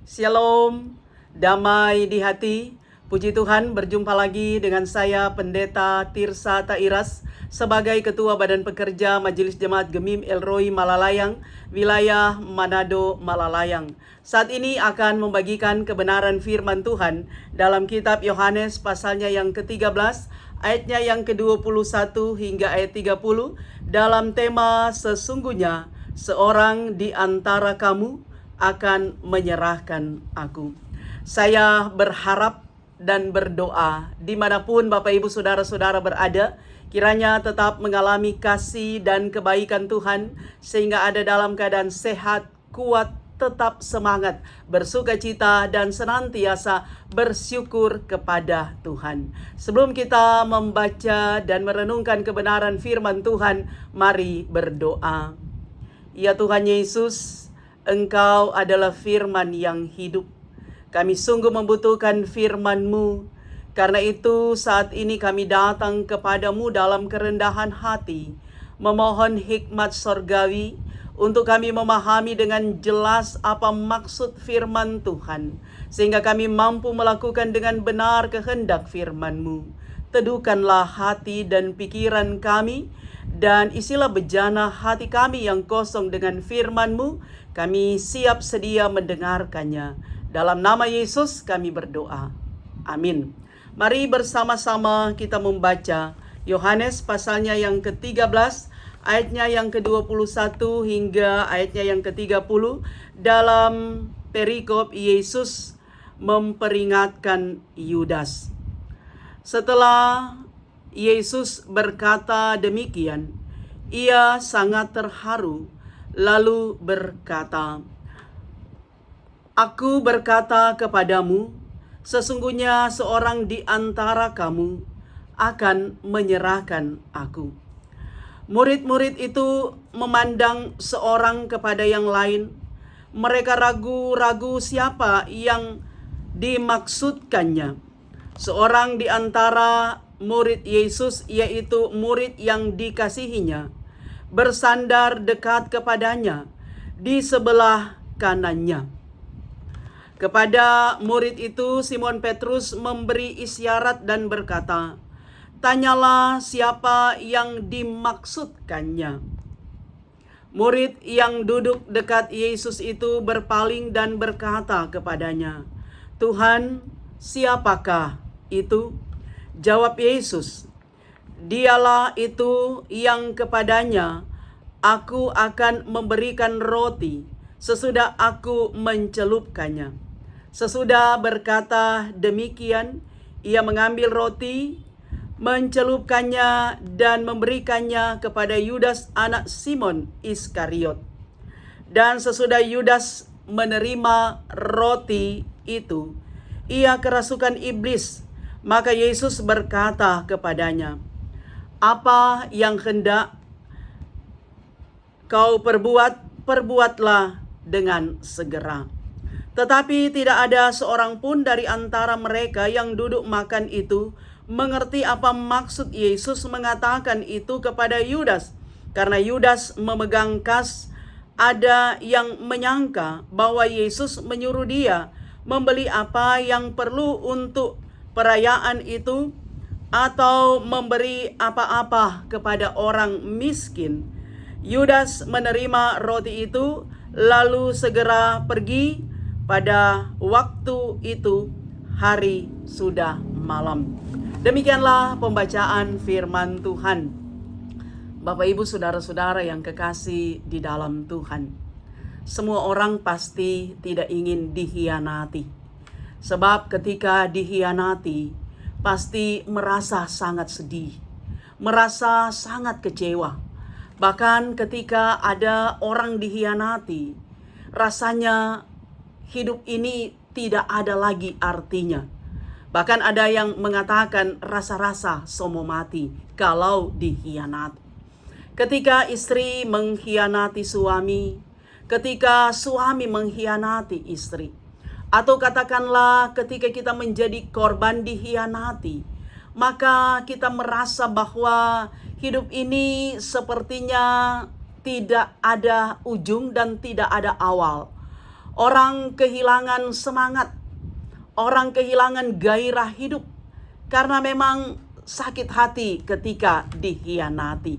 Shalom, damai di hati. Puji Tuhan, berjumpa lagi dengan saya Pendeta Tirsa Tairas sebagai Ketua Badan Pekerja Majelis Jemaat Gemim Elroy Malalayang, wilayah Manado Malalayang. Saat ini akan membagikan kebenaran firman Tuhan dalam kitab Yohanes pasalnya yang ke-13, ayatnya yang ke-21 hingga ayat 30 dalam tema sesungguhnya seorang di antara kamu akan menyerahkan aku. Saya berharap dan berdoa dimanapun Bapak Ibu Saudara-saudara berada, kiranya tetap mengalami kasih dan kebaikan Tuhan sehingga ada dalam keadaan sehat, kuat, tetap semangat, bersukacita dan senantiasa bersyukur kepada Tuhan. Sebelum kita membaca dan merenungkan kebenaran firman Tuhan, mari berdoa. Ya Tuhan Yesus, Engkau adalah firman yang hidup. Kami sungguh membutuhkan firman-Mu. Karena itu saat ini kami datang kepadamu dalam kerendahan hati, memohon hikmat sorgawi untuk kami memahami dengan jelas apa maksud firman Tuhan, sehingga kami mampu melakukan dengan benar kehendak firman-Mu. Teduhkanlah hati dan pikiran kami, dan isilah bejana hati kami yang kosong dengan firman-Mu. Kami siap sedia mendengarkannya. Dalam nama Yesus kami berdoa. Amin. Mari bersama-sama kita membaca Yohanes pasalnya yang ke-13, ayatnya yang ke-21 hingga ayatnya yang ke-30 dalam perikop Yesus memperingatkan Yudas. Setelah Yesus berkata demikian, ia sangat terharu, lalu berkata, Aku berkata kepadamu, sesungguhnya seorang di antara kamu akan menyerahkan aku. Murid-murid itu memandang seorang kepada yang lain. Mereka ragu-ragu siapa yang dimaksudkannya. Seorang di antara murid Yesus, yaitu murid yang dikasihinya, bersandar dekat kepadanya di sebelah kanannya. Kepada murid itu Simon Petrus memberi isyarat dan berkata, Tanyalah siapa yang dimaksudkannya. Murid yang duduk dekat Yesus itu berpaling dan berkata kepadanya, Tuhan, siapakah itu? Jawab Yesus, Dialah itu yang kepadanya aku akan memberikan roti sesudah aku mencelupkannya. Sesudah berkata demikian, ia mengambil roti, mencelupkannya dan memberikannya kepada Yudas anak Simon Iskariot. Dan sesudah Yudas menerima roti itu, ia kerasukan iblis. Maka Yesus berkata kepadanya, Apa yang hendak kau perbuat, perbuatlah dengan segera. Tetapi tidak ada seorang pun dari antara mereka yang duduk makan itu mengerti apa maksud Yesus mengatakan itu kepada Yudas. Karena Yudas memegang kas, ada yang menyangka bahwa Yesus menyuruh dia membeli apa yang perlu untuk perayaan itu atau memberi apa-apa kepada orang miskin. Yudas menerima roti itu lalu segera pergi. Pada waktu itu hari sudah malam. Demikianlah pembacaan firman Tuhan. Bapak Ibu Saudara-saudara yang kekasih di dalam Tuhan, semua orang pasti tidak ingin dikhianati. Sebab ketika dikhianati, pasti merasa sangat sedih, merasa sangat kecewa. Bahkan ketika ada orang dikhianati, rasanya hidup ini tidak ada lagi artinya. Bahkan ada yang mengatakan rasa-rasa somo mati kalau dikhianati. Ketika istri mengkhianati suami, ketika suami mengkhianati istri, atau katakanlah ketika kita menjadi korban dikhianati, maka kita merasa bahwa hidup ini sepertinya tidak ada ujung dan tidak ada awal. Orang kehilangan semangat, orang kehilangan gairah hidup karena memang sakit hati ketika dikhianati.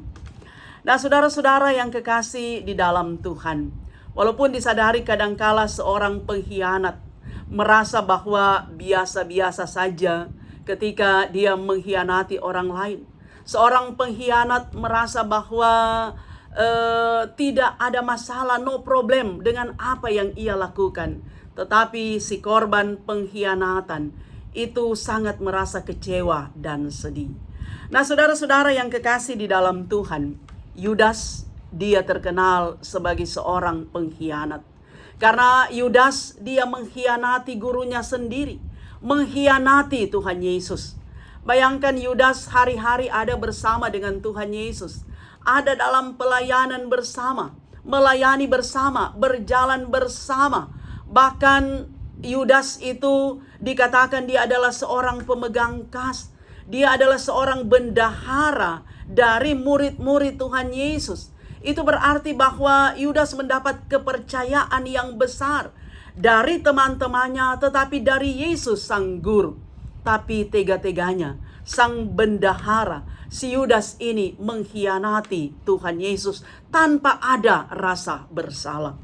Nah, saudara-saudara yang kekasih di dalam Tuhan, walaupun disadari kadangkala seorang pengkhianat merasa bahwa biasa-biasa saja ketika dia mengkhianati orang lain. Seorang pengkhianat merasa bahwa tidak ada masalah, no problem dengan apa yang ia lakukan. Tetapi si korban pengkhianatan itu sangat merasa kecewa dan sedih. Nah, saudara-saudara yang kekasih di dalam Tuhan, Yudas dia terkenal sebagai seorang pengkhianat. Karena Yudas dia mengkhianati gurunya sendiri, mengkhianati Tuhan Yesus. Bayangkan Yudas hari-hari ada bersama dengan Tuhan Yesus, ada dalam pelayanan bersama, melayani bersama, berjalan bersama. Bahkan Yudas itu dikatakan dia adalah seorang pemegang kas. Dia adalah seorang bendahara dari murid-murid Tuhan Yesus. Itu berarti bahwa Yudas mendapat kepercayaan yang besar dari teman-temannya, tetapi dari Yesus sang guru. Tapi tega-teganya sang bendahara, si Yudas ini mengkhianati Tuhan Yesus tanpa ada rasa bersalah.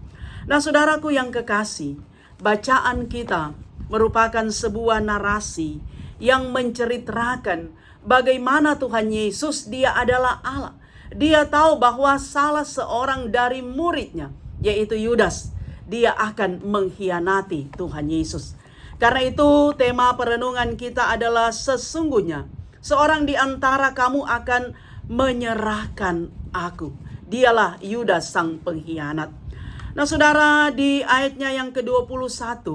Nah, saudaraku yang kekasih, bacaan kita merupakan sebuah narasi yang menceritakan bagaimana Tuhan Yesus dia adalah Allah. Dia tahu bahwa salah seorang dari muridnya, yaitu Yudas, dia akan mengkhianati Tuhan Yesus. Karena itu tema perenungan kita adalah sesungguhnya seorang di antara kamu akan menyerahkan aku. Dialah Yudas sang pengkhianat. Nah, saudara, di ayatnya yang ke-21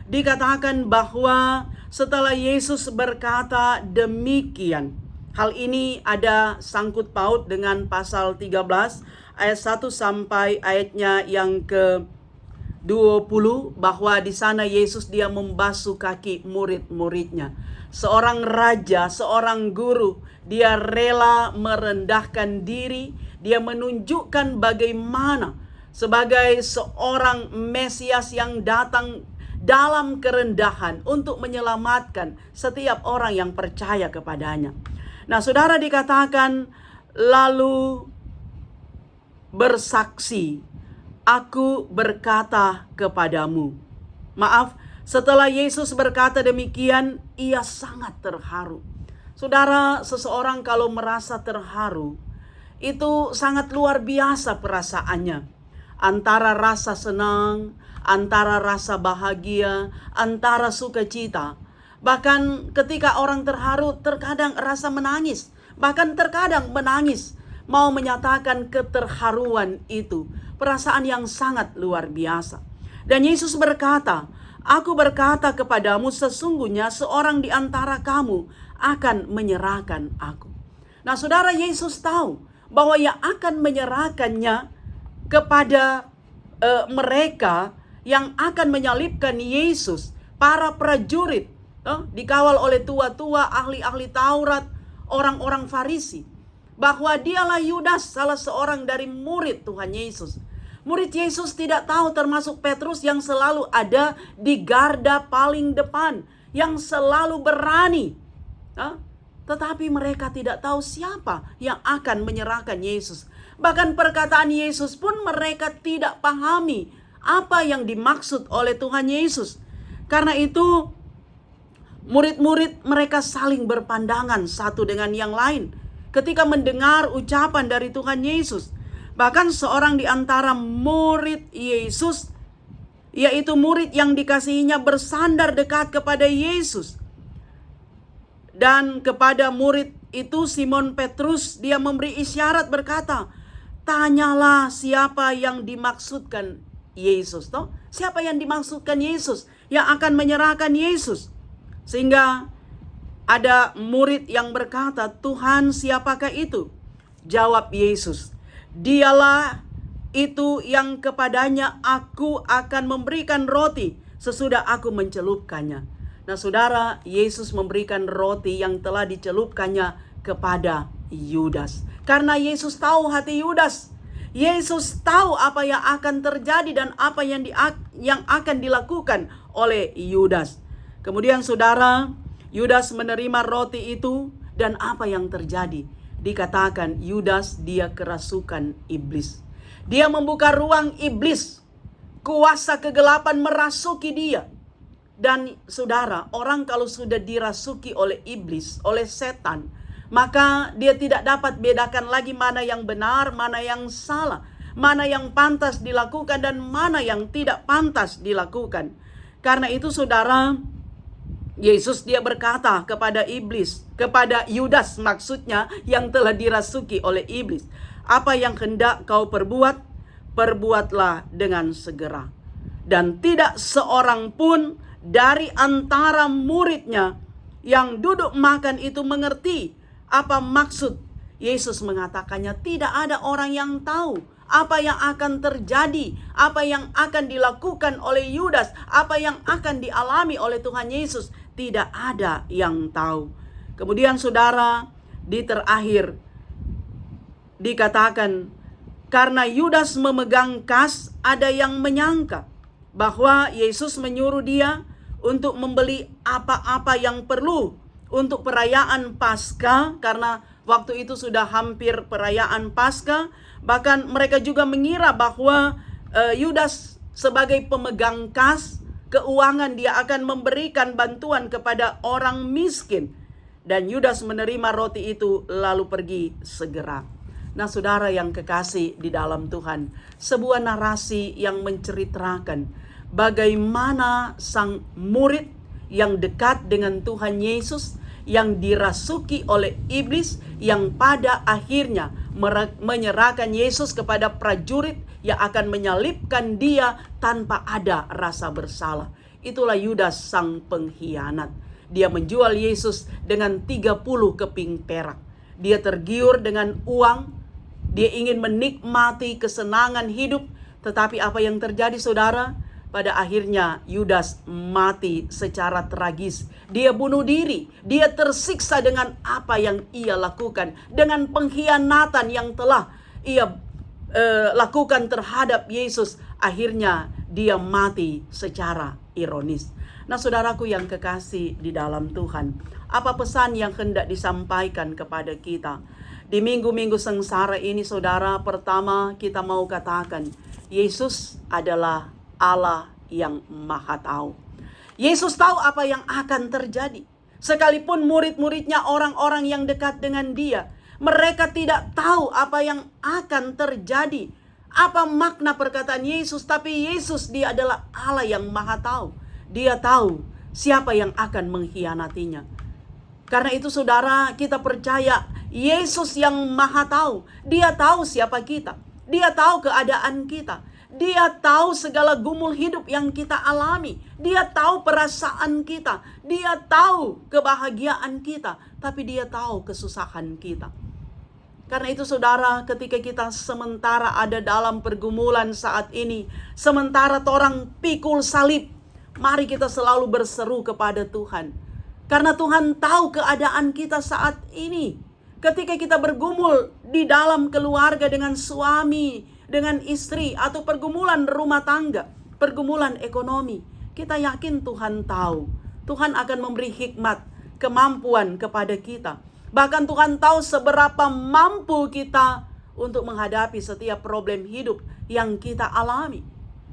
dikatakan bahwa setelah Yesus berkata demikian, hal ini ada sangkut paut dengan pasal 13 ayat 1 sampai ayatnya yang ke-20, bahwa di sana Yesus dia membasuh kaki murid-muridnya. Seorang raja, seorang guru, dia rela merendahkan diri, dia menunjukkan bagaimana sebagai seorang Mesias yang datang dalam kerendahan untuk menyelamatkan setiap orang yang percaya kepadanya. Nah, saudara, dikatakan lalu bersaksi, aku berkata kepadamu. Maaf, setelah Yesus berkata demikian, ia sangat terharu. Saudara, seseorang kalau merasa terharu, itu sangat luar biasa perasaannya. Antara rasa senang, antara rasa bahagia, antara sukacita. Bahkan ketika orang terharu, terkadang rasa menangis. Bahkan terkadang menangis, mau menyatakan keterharuan itu. Perasaan yang sangat luar biasa. Dan Yesus berkata, aku berkata kepadamu, sesungguhnya seorang di antara kamu akan menyerahkan aku. Nah, saudara, Yesus tahu bahwa yang akan menyerahkannya kepada mereka yang akan menyalibkan Yesus, para prajurit, dikawal oleh tua-tua, ahli-ahli Taurat, orang-orang Farisi, bahwa dialah Yudas, salah seorang dari murid Tuhan Yesus. Murid Yesus tidak tahu, termasuk Petrus yang selalu ada di garda paling depan, yang selalu berani. Tetapi mereka tidak tahu siapa yang akan menyerahkan Yesus. Bahkan perkataan Yesus pun mereka tidak pahami apa yang dimaksud oleh Tuhan Yesus. Karena itu murid-murid mereka saling berpandangan satu dengan yang lain ketika mendengar ucapan dari Tuhan Yesus. Bahkan seorang di antara murid Yesus, yaitu murid yang dikasihinya, bersandar dekat kepada Yesus. Dan kepada murid itu Simon Petrus, dia memberi isyarat berkata, tanyalah siapa yang dimaksudkan Yesus. Siapa yang dimaksudkan Yesus, yang akan menyerahkan Yesus. Sehingga ada murid yang berkata, Tuhan, siapakah itu? Jawab Yesus, dialah itu yang kepadanya aku akan memberikan roti sesudah aku mencelupkannya. Nah, saudara, Yesus memberikan roti yang telah dicelupkannya kepada Yudas. Karena Yesus tahu hati Yudas. Yesus tahu apa yang akan terjadi dan apa yang akan dilakukan oleh Yudas. Kemudian saudara, Yudas menerima roti itu dan apa yang terjadi? Dikatakan Yudas dia kerasukan iblis. Dia membuka ruang iblis. Kuasa kegelapan merasuki dia. Dan saudara, orang kalau sudah dirasuki oleh iblis, oleh setan, maka dia tidak dapat bedakan lagi mana yang benar, mana yang salah, mana yang pantas dilakukan dan mana yang tidak pantas dilakukan. Karena itu saudara, Yesus dia berkata kepada iblis, kepada Yudas maksudnya yang telah dirasuki oleh iblis, apa yang hendak kau perbuat, perbuatlah dengan segera. Dan tidak seorang pun dari antara muridnya yang duduk makan itu mengerti apa maksud Yesus mengatakannya. Tidak ada orang yang tahu apa yang akan terjadi, apa yang akan dilakukan oleh Yudas, apa yang akan dialami oleh Tuhan Yesus. Tidak ada yang tahu. Kemudian saudara, di terakhir dikatakan, karena Yudas memegang kas, ada yang menyangka bahwa Yesus menyuruh dia untuk membeli apa-apa yang perlu untuk perayaan Paskah, karena waktu itu sudah hampir perayaan Paskah. Bahkan mereka juga mengira bahwa Yudas sebagai pemegang kas keuangan, dia akan memberikan bantuan kepada orang miskin. Dan Yudas menerima roti itu lalu pergi segera. Nah saudara yang kekasih di dalam Tuhan, sebuah narasi yang menceritakan bagaimana sang murid yang dekat dengan Tuhan Yesus, yang dirasuki oleh iblis, yang pada akhirnya menyerahkan Yesus kepada prajurit yang akan menyalibkan dia tanpa ada rasa bersalah. Itulah Yudas sang pengkhianat. Dia menjual Yesus dengan 30 keping perak. Dia tergiur dengan uang. Dia ingin menikmati kesenangan hidup. Tetapi apa yang terjadi saudara? Pada akhirnya Yudas mati secara tragis. Dia bunuh diri. Dia tersiksa dengan apa yang ia lakukan. Dengan pengkhianatan yang telah ia lakukan terhadap Yesus. Akhirnya dia mati secara ironis. Nah saudaraku yang kekasih di dalam Tuhan, apa pesan yang hendak disampaikan kepada kita? Di minggu-minggu sengsara ini saudara, pertama kita mau katakan, Yesus adalah Allah yang Maha Tahu. Yesus tahu apa yang akan terjadi. Sekalipun murid-muridnya, orang-orang yang dekat dengan dia, mereka tidak tahu apa yang akan terjadi. Apa makna perkataan Yesus? Tapi Yesus dia adalah Allah yang Maha Tahu. Dia tahu siapa yang akan mengkhianatinya. Karena itu saudara, kita percaya Yesus yang Maha Tahu. Dia tahu siapa kita. Dia tahu keadaan kita. Dia tahu segala gumul hidup yang kita alami. Dia tahu perasaan kita. Dia tahu kebahagiaan kita. Tapi dia tahu kesusahan kita. Karena itu saudara, ketika kita sementara ada dalam pergumulan saat ini, sementara orang pikul salib, mari kita selalu berseru kepada Tuhan. Karena Tuhan tahu keadaan kita saat ini. Ketika kita bergumul di dalam keluarga dengan suami, dengan istri, atau pergumulan rumah tangga, pergumulan ekonomi, kita yakin Tuhan tahu. Tuhan akan memberi hikmat, kemampuan kepada kita. Bahkan Tuhan tahu seberapa mampu kita untuk menghadapi setiap problem hidup yang kita alami.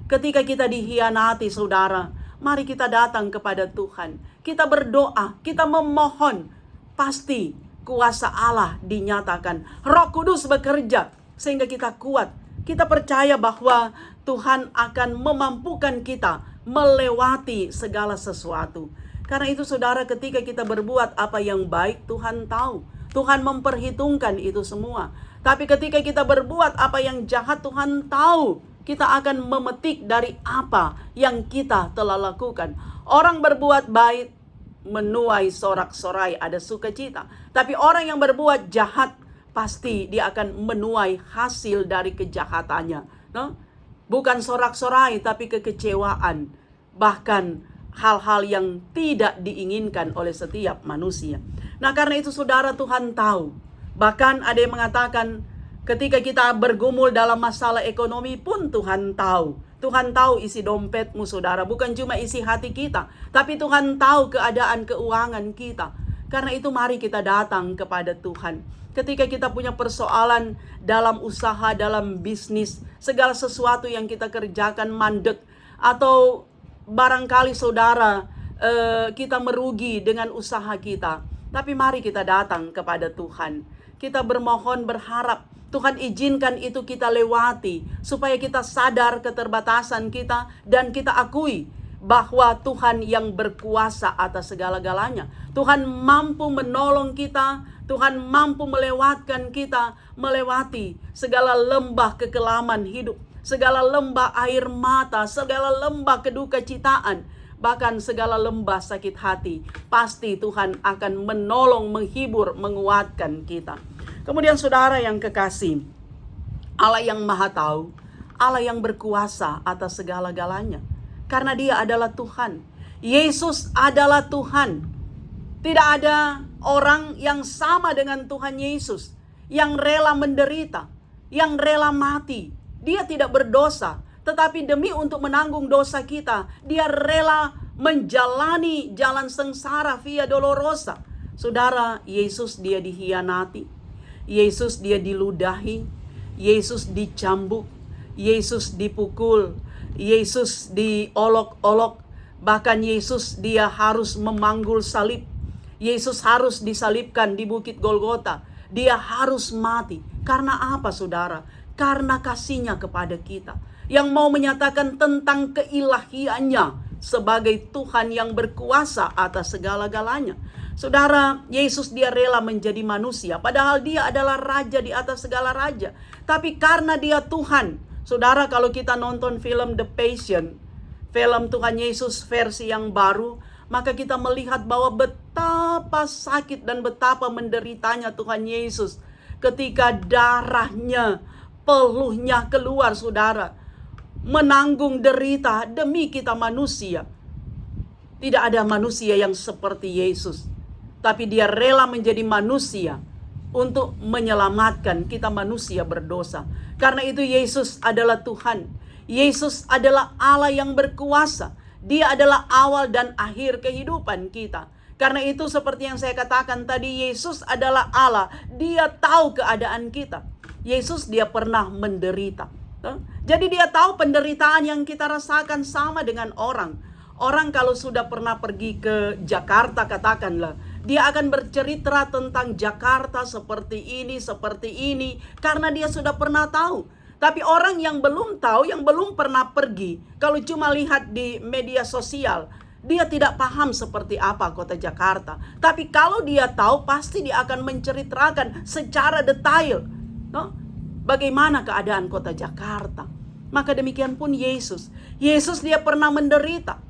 Ketika kita dikhianati saudara, mari kita datang kepada Tuhan. Kita berdoa, kita memohon. Pasti kuasa Allah dinyatakan. Roh Kudus bekerja sehingga kita kuat. Kita percaya bahwa Tuhan akan memampukan kita melewati segala sesuatu. Karena itu saudara, ketika kita berbuat apa yang baik, Tuhan tahu. Tuhan memperhitungkan itu semua. Tapi ketika kita berbuat apa yang jahat, Tuhan tahu. Kita akan memetik dari apa yang kita telah lakukan. Orang berbuat baik menuai sorak-sorai, ada sukacita. Tapi orang yang berbuat jahat, pasti dia akan menuai hasil dari kejahatannya. No? Bukan sorak-sorai, tapi kekecewaan. Bahkan hal-hal yang tidak diinginkan oleh setiap manusia. Nah karena itu saudara, Tuhan tahu. Bahkan ada yang mengatakan Ketika kita bergumul dalam masalah ekonomi pun Tuhan tahu. Tuhan tahu isi dompetmu saudara, bukan cuma isi hati kita. Tapi Tuhan tahu keadaan keuangan kita. Karena itu mari kita datang kepada Tuhan. Ketika kita punya persoalan dalam usaha, dalam bisnis, segala sesuatu yang kita kerjakan mandek. Atau barangkali saudara, kita merugi dengan usaha kita. Tapi mari kita datang kepada Tuhan. Kita bermohon, berharap Tuhan izinkan itu kita lewati, supaya kita sadar keterbatasan kita dan kita akui bahwa Tuhan yang berkuasa atas segala-galanya. Tuhan mampu menolong kita, Tuhan mampu melewatkan kita, melewati segala lembah kekelaman hidup, segala lembah air mata, segala lembah kedukacitaan, bahkan segala lembah sakit hati. Pasti Tuhan akan menolong, menghibur, menguatkan kita. Kemudian saudara yang kekasih, Allah yang maha tahu, Allah yang berkuasa atas segala-galanya. Karena Dia adalah Tuhan. Yesus adalah Tuhan. Tidak ada orang yang sama dengan Tuhan Yesus, yang rela menderita, yang rela mati. Dia tidak berdosa, tetapi demi untuk menanggung dosa kita, Dia rela menjalani jalan sengsara via dolorosa. Saudara, Yesus Dia dihianati, Yesus Dia diludahi, Yesus dicambuk, Yesus dipukul, Yesus diolok-olok, bahkan Yesus Dia harus memanggul salib. Yesus harus disalibkan di Bukit Golgota. Dia harus mati. Karena apa saudara? Karena kasih-Nya kepada kita, yang mau menyatakan tentang keilahiannya sebagai Tuhan yang berkuasa atas segala-galanya. Saudara, Yesus Dia rela menjadi manusia, padahal Dia adalah raja di atas segala raja. Tapi karena Dia Tuhan, saudara, kalau kita nonton film The Passion, film Tuhan Yesus versi yang baru, maka kita melihat bahwa betapa sakit dan betapa menderitanya Tuhan Yesus ketika darahnya, peluhnya keluar saudara, menanggung derita demi kita manusia. Tidak ada manusia yang seperti Yesus, tapi Dia rela menjadi manusia untuk menyelamatkan kita manusia berdosa. Karena itu Yesus adalah Tuhan. Yesus adalah Allah yang berkuasa. Dia adalah awal dan akhir kehidupan kita. Karena itu seperti yang saya katakan tadi, Yesus adalah Allah. Dia tahu keadaan kita. Yesus Dia pernah menderita. Jadi Dia tahu penderitaan yang kita rasakan sama dengan orang. Orang kalau sudah pernah pergi ke Jakarta katakanlah, dia akan bercerita tentang Jakarta seperti ini, karena dia sudah pernah tahu. Tapi orang yang belum tahu, yang belum pernah pergi, kalau cuma lihat di media sosial, dia tidak paham seperti apa kota Jakarta. Tapi kalau dia tahu, pasti dia akan menceritakan secara detail, bagaimana keadaan kota Jakarta. Maka demikian pun Yesus. Yesus Dia pernah menderita.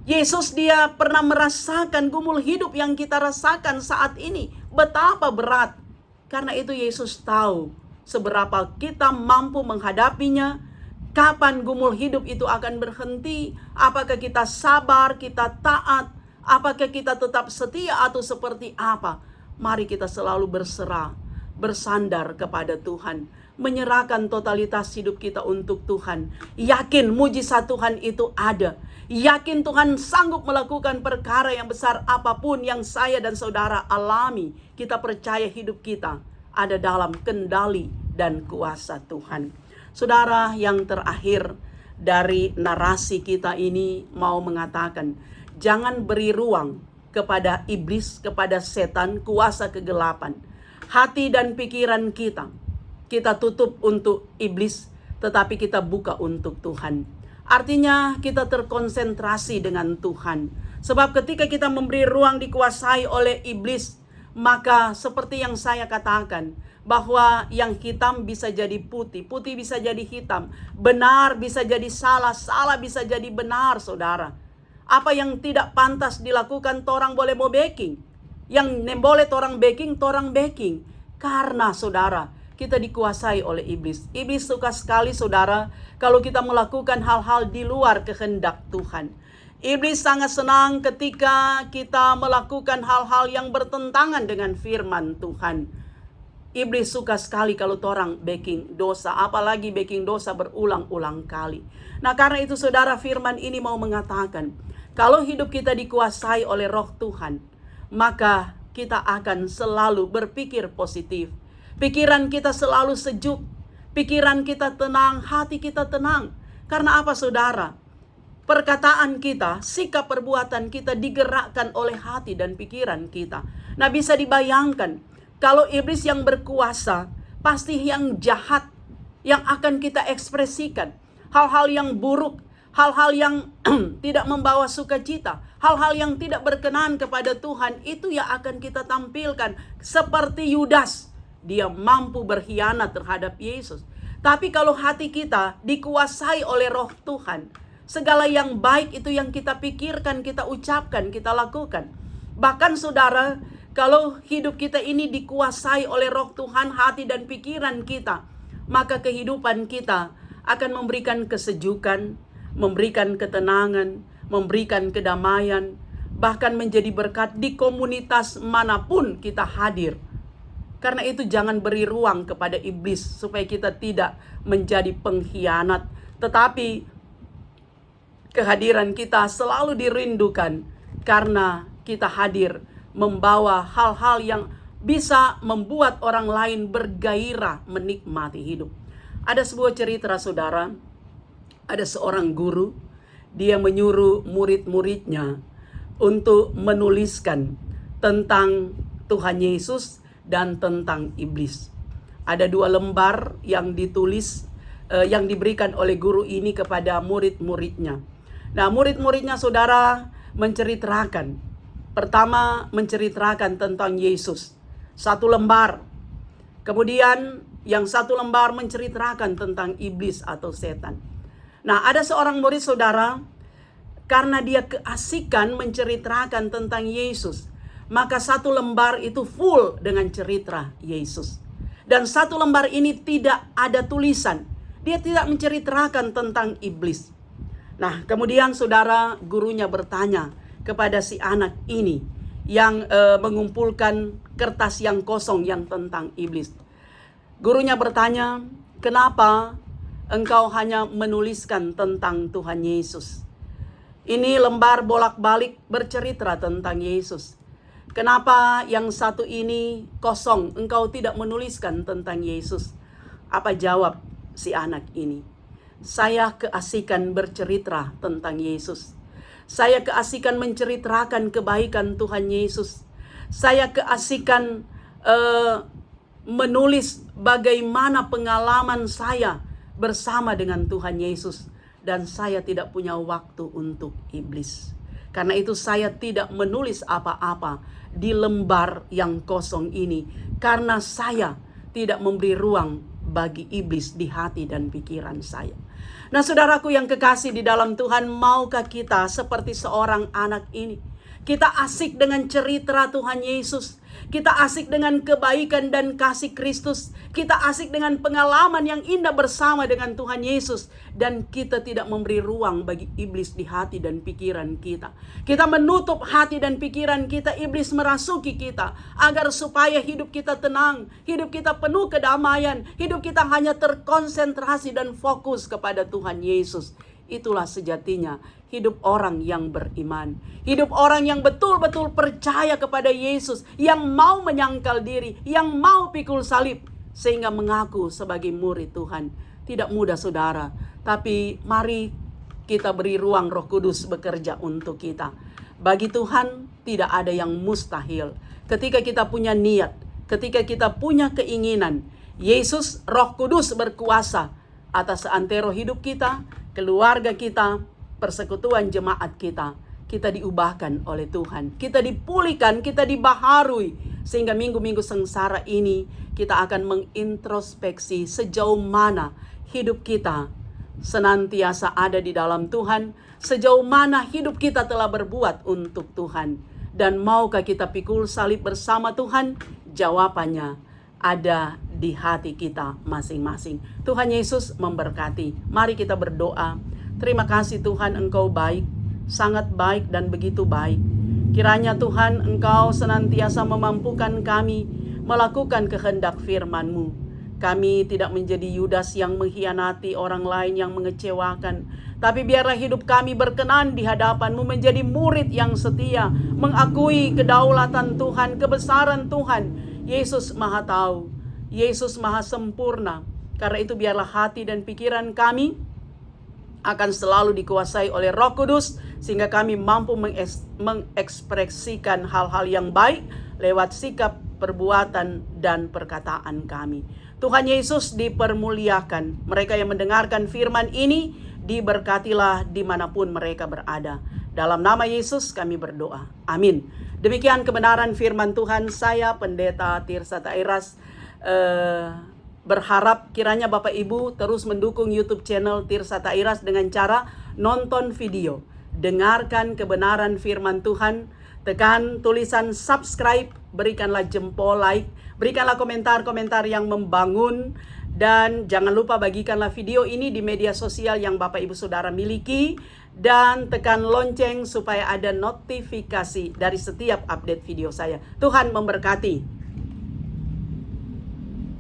Yesus Dia pernah merasakan gumul hidup yang kita rasakan saat ini. Betapa berat. Karena itu Yesus tahu seberapa kita mampu menghadapinya. Kapan gumul hidup itu akan berhenti. Apakah kita sabar, kita taat. Apakah kita tetap setia atau seperti apa. Mari kita selalu berserah, bersandar kepada Tuhan. Menyerahkan totalitas hidup kita untuk Tuhan. Yakin mujizat Tuhan itu ada. Yakin Tuhan sanggup melakukan perkara yang besar apapun yang saya dan saudara alami. Kita percaya hidup kita ada dalam kendali dan kuasa Tuhan. Saudara, yang terakhir dari narasi kita ini mau mengatakan, jangan beri ruang kepada iblis, kepada setan, kuasa kegelapan. Hati dan pikiran kita tutup untuk iblis, tetapi kita buka untuk Tuhan. Artinya kita terkonsentrasi dengan Tuhan. Sebab ketika kita memberi ruang dikuasai oleh iblis, maka seperti yang saya katakan, bahwa yang hitam bisa jadi putih, putih bisa jadi hitam, benar bisa jadi salah, salah bisa jadi benar, saudara. Apa yang tidak pantas dilakukan, torang boleh mau backing. Yang boleh torang backing. Karena saudara, kita dikuasai oleh iblis. Iblis suka sekali saudara kalau kita melakukan hal-hal di luar kehendak Tuhan. Iblis sangat senang ketika kita melakukan hal-hal yang bertentangan dengan firman Tuhan. Iblis suka sekali kalau torang baking dosa, apalagi baking dosa berulang-ulang kali. Nah, karena itu saudara, firman ini mau mengatakan, kalau hidup kita dikuasai oleh Roh Tuhan, maka kita akan selalu berpikir positif. Pikiran kita selalu sejuk, pikiran kita tenang, hati kita tenang. Karena apa saudara? Perkataan kita, sikap perbuatan kita digerakkan oleh hati dan pikiran kita. Nah, bisa dibayangkan, kalau iblis yang berkuasa, pasti yang jahat yang akan kita ekspresikan. Hal-hal yang buruk, hal-hal yang tidak membawa sukacita, hal-hal yang tidak berkenan kepada Tuhan, itu yang akan kita tampilkan. Seperti Yudas, dia mampu berkhianat terhadap Yesus. Tapi kalau hati kita dikuasai oleh Roh Tuhan, segala yang baik itu yang kita pikirkan, kita ucapkan, kita lakukan. Bahkan saudara, kalau hidup kita ini dikuasai oleh Roh Tuhan, hati dan pikiran kita, maka kehidupan kita akan memberikan kesejukan, memberikan ketenangan, memberikan kedamaian, bahkan menjadi berkat di komunitas manapun kita hadir. Karena itu jangan beri ruang kepada iblis supaya kita tidak menjadi pengkhianat. Tetapi kehadiran kita selalu dirindukan karena kita hadir membawa hal-hal yang bisa membuat orang lain bergairah menikmati hidup. Ada sebuah cerita saudara, ada seorang guru, dia menyuruh murid-muridnya untuk menuliskan tentang Tuhan Yesus dan tentang iblis. Ada 2 lembar yang ditulis, yang diberikan oleh guru ini kepada murid-muridnya. Nah, murid-muridnya saudara menceritakan. Pertama, menceritakan tentang Yesus. 1 lembar. Kemudian yang 1 lembar menceritakan tentang iblis atau setan. Nah, ada seorang murid saudara, karena dia keasikan menceritakan tentang Yesus, maka 1 lembar itu full dengan cerita Yesus. Dan 1 lembar ini tidak ada tulisan. Dia tidak menceritakan tentang iblis. Nah, kemudian saudara, gurunya bertanya kepada si anak ini yang mengumpulkan kertas yang kosong yang tentang iblis. Gurunya bertanya, kenapa engkau hanya menuliskan tentang Tuhan Yesus? Ini lembar bolak-balik bercerita tentang Yesus. Kenapa yang satu ini kosong, engkau tidak menuliskan tentang Yesus? Apa jawab si anak ini? Saya keasikan bercerita tentang Yesus. Saya keasikan menceritakan kebaikan Tuhan Yesus. Saya keasikan menulis bagaimana pengalaman saya bersama dengan Tuhan Yesus. Dan saya tidak punya waktu untuk iblis. Karena itu saya tidak menulis apa-apa di lembar yang kosong ini. Karena saya tidak memberi ruang bagi iblis di hati dan pikiran saya. Nah, saudaraku yang kekasih di dalam Tuhan, maukah kita seperti seorang anak ini? Kita asik dengan cerita Tuhan Yesus. Kita asik dengan kebaikan dan kasih Kristus. Kita asik dengan pengalaman yang indah bersama dengan Tuhan Yesus. Dan kita tidak memberi ruang bagi iblis di hati dan pikiran kita. Kita menutup hati dan pikiran kita, iblis merasuki kita. Agar supaya hidup kita tenang, hidup kita penuh kedamaian, hidup kita hanya terkonsentrasi dan fokus kepada Tuhan Yesus. Itulah sejatinya hidup orang yang beriman. Hidup orang yang betul-betul percaya kepada Yesus. Yang mau menyangkal diri. Yang mau pikul salib. Sehingga mengaku sebagai murid Tuhan. Tidak mudah saudara. Tapi mari kita beri ruang Roh Kudus bekerja untuk kita. Bagi Tuhan tidak ada yang mustahil. Ketika kita punya niat. Ketika kita punya keinginan. Yesus Roh Kudus berkuasa atas seantero hidup kita, keluarga kita, persekutuan jemaat kita. Kita diubahkan oleh Tuhan. Kita dipulihkan, kita dibaharui. Sehingga minggu-minggu sengsara ini kita akan mengintrospeksi sejauh mana hidup kita senantiasa ada di dalam Tuhan. Sejauh mana hidup kita telah berbuat untuk Tuhan. Dan maukah kita pikul salib bersama Tuhan? Jawabannya ada di hati kita masing-masing. Tuhan Yesus memberkati. Mari kita berdoa. Terima kasih Tuhan, Engkau baik, sangat baik dan begitu baik. Kiranya Tuhan Engkau senantiasa memampukan kami melakukan kehendak firman-Mu. Kami tidak menjadi Yudas yang mengkhianati orang lain, yang mengecewakan. Tapi biarlah hidup kami berkenan di hadapan-Mu, menjadi murid yang setia, mengakui kedaulatan Tuhan, kebesaran Tuhan. Yesus Maha Tahu, Yesus Maha Sempurna. Karena itu biarlah hati dan pikiran kami akan selalu dikuasai oleh Roh Kudus, sehingga kami mampu mengekspresikan hal-hal yang baik lewat sikap, perbuatan, dan perkataan kami. Tuhan Yesus dipermuliakan. Mereka yang mendengarkan firman ini diberkatilah dimanapun mereka berada. Dalam nama Yesus kami berdoa. Amin. Demikian kebenaran firman Tuhan. Saya Pendeta Tirsa Tairas berharap kiranya Bapak Ibu terus mendukung YouTube channel Tirsa Tairas dengan cara nonton video, dengarkan kebenaran firman Tuhan, tekan tulisan subscribe, berikanlah jempol like, berikanlah komentar-komentar yang membangun, dan jangan lupa bagikanlah video ini di media sosial yang Bapak Ibu Saudara miliki, dan tekan lonceng supaya ada notifikasi dari setiap update video saya. Tuhan memberkati.